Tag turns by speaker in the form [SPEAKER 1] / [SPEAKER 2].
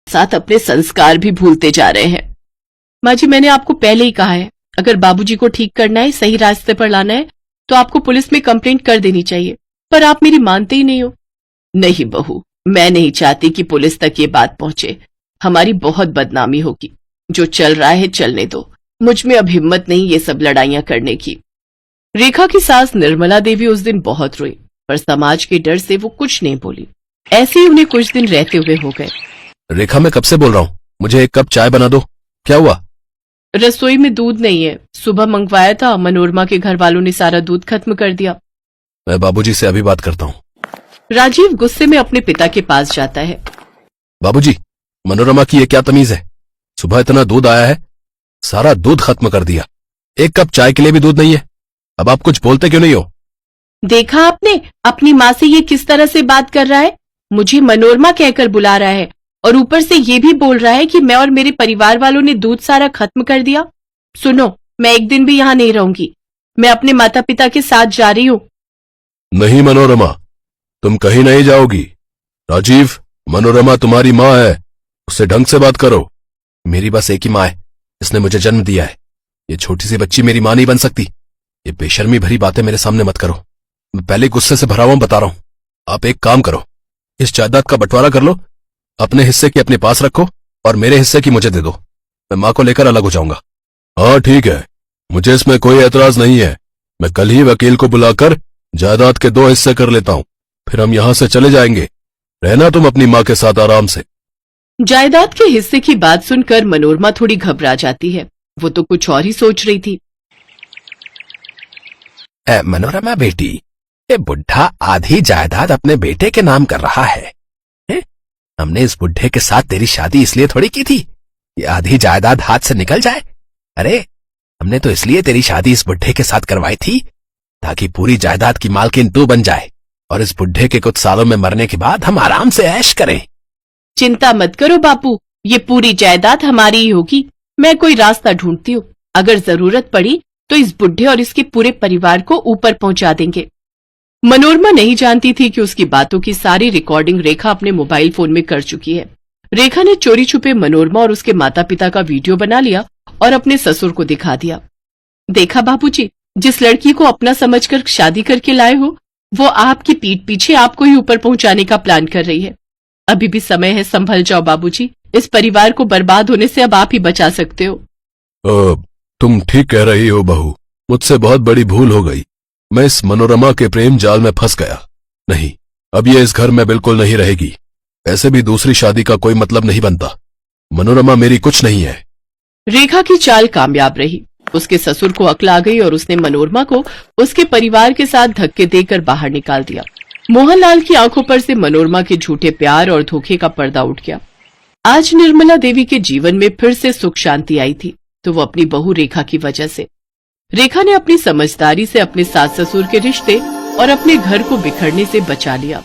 [SPEAKER 1] साथ अपने संस्कार भी भूलते जा रहे हैं। माँ जी, मैंने आपको पहले ही कहा है, अगर बाबूजी को ठीक करना है, सही रास्ते पर लाना है, तो आपको पुलिस में कंप्लेंट कर देनी चाहिए, पर आप मेरी मानते ही नहीं हो। नहीं बहू, मैं नहीं चाहती कि पुलिस तक ये बात पहुंचे। हमारी बहुत बदनामी होगी। जो चल रहा है चलने दो। मुझ में अब हिम्मत नहीं ये सब लड़ाइयां करने की। रेखा की सास निर्मला देवी उस दिन बहुत रोई, पर समाज के डर से वो कुछ नहीं बोली। ऐसे ही उन्हें कुछ दिन रहते हुए हो गए।
[SPEAKER 2] रेखा, मैं कब से बोल रहा हूँ, मुझे एक कप चाय बना दो। क्या हुआ?
[SPEAKER 1] रसोई में दूध नहीं है। सुबह मंगवाया था, मनोरमा के घर वालों ने सारा दूध खत्म कर दिया।
[SPEAKER 2] मैं बाबूजी से अभी बात करता हूँ।
[SPEAKER 1] राजीव गुस्से में अपने पिता के पास जाता है।
[SPEAKER 2] बाबूजी, मनोरमा की ये क्या तमीज है? सुबह इतना दूध आया है, सारा दूध खत्म कर दिया। एक कप चाय के लिए भी दूध नहीं है। अब आप कुछ बोलते क्यों नहीं हो?
[SPEAKER 1] देखा आपने, अपनी माँ से ये किस तरह से बात कर रहा है। मुझे मनोरमा कहकर बुला रहा है और ऊपर से ये भी बोल रहा है कि मैं और मेरे परिवार वालों ने दूध सारा खत्म कर दिया। सुनो, मैं एक दिन भी यहाँ नहीं रहूंगी। मैं अपने माता पिता के साथ जा रही हूँ।
[SPEAKER 2] नहीं मनोरमा, तुम कहीं नहीं जाओगी। राजीव, मनोरमा तुम्हारी माँ है, उससे ढंग से बात करो। मेरी बस एक ही माँ है, इसने मुझे जन्म दिया है। ये छोटी सी बच्ची मेरी माँ नहीं बन सकती। ये बेशर्मी भरी बातें मेरे सामने मत करो। मैं पहले गुस्से से भरा हुआ बता रहा हूं। आप एक काम करो, इस जायदाद का बंटवारा कर लो, अपने हिस्से की अपने पास रखो और मेरे हिस्से की मुझे दे दो। मैं माँ को लेकर अलग हो जाऊंगा। हाँ ठीक है, मुझे इसमें कोई एतराज नहीं है। मैं कल ही वकील को बुलाकर जायदाद के 2 हिस्से कर लेता हूँ, फिर हम यहाँ से चले जाएंगे। रहना तुम अपनी माँ के साथ आराम से।
[SPEAKER 1] जायदाद के हिस्से की बात सुनकर मनोरमा थोड़ी घबरा जाती है। वो तो कुछ और ही सोच रही थी।
[SPEAKER 3] मनोरमा बेटी, ये बुढ़ा आधी जायदाद अपने बेटे के नाम कर रहा है। हमने इस बुढ़े के साथ तेरी शादी इसलिए थोड़ी की थी ये आधी जायदाद हाथ से निकल जाए। अरे, हमने तो इसलिए तेरी शादी इस बुढ़े के साथ करवाई थी ताकि पूरी जायदाद की मालकिन तू बन जाए और इस बुढ़े के कुछ सालों में मरने के बाद हम आराम से ऐश करें।
[SPEAKER 1] चिंता मत करो बापू, ये पूरी जायदाद हमारी ही होगी। मैं कोई रास्ता ढूंढती हूँ। अगर जरूरत पड़ी तो इस बुढ़े और इसके पूरे परिवार को ऊपर पहुंचा देंगे। मनोरमा नहीं जानती थी कि उसकी बातों की सारी रिकॉर्डिंग रेखा अपने मोबाइल फोन में कर चुकी है। रेखा ने चोरी छुपे मनोरमा और उसके माता पिता का वीडियो बना लिया और अपने ससुर को दिखा दिया। देखा बाबूजी, जिस लड़की को अपना समझकर शादी करके लाए हो, वो आपकी पीठ पीछे आपको ही ऊपर पहुंचाने का प्लान कर रही है। अभी भी समय है, संभल जाओ बाबूजी। इस परिवार को बर्बाद होने से अब आप ही बचा सकते हो।
[SPEAKER 2] तुम ठीक कह रही हो बहू, मुझसे बहुत बड़ी भूल हो गई। मैं इस मनोरमा के प्रेम जाल में फंस गया। नहीं, अब ये इस घर में बिल्कुल नहीं रहेगी। ऐसे भी दूसरी शादी का कोई मतलब नहीं बनता। मनोरमा मेरी कुछ नहीं है।
[SPEAKER 1] रेखा की चाल कामयाब रही। उसके ससुर को अक्ल आ गई और उसने मनोरमा को उसके परिवार के साथ धक्के देकर बाहर निकाल दिया। मोहनलाल की आंखों पर से मनोरमा के झूठे प्यार और धोखे का पर्दा उठ गया। आज निर्मला देवी के जीवन में फिर से सुख शांति आई थी, तो वो अपनी बहू रेखा की वजह से। रेखा ने अपनी समझदारी से अपने सास ससुर के रिश्ते और अपने घर को बिखरने से बचा लिया।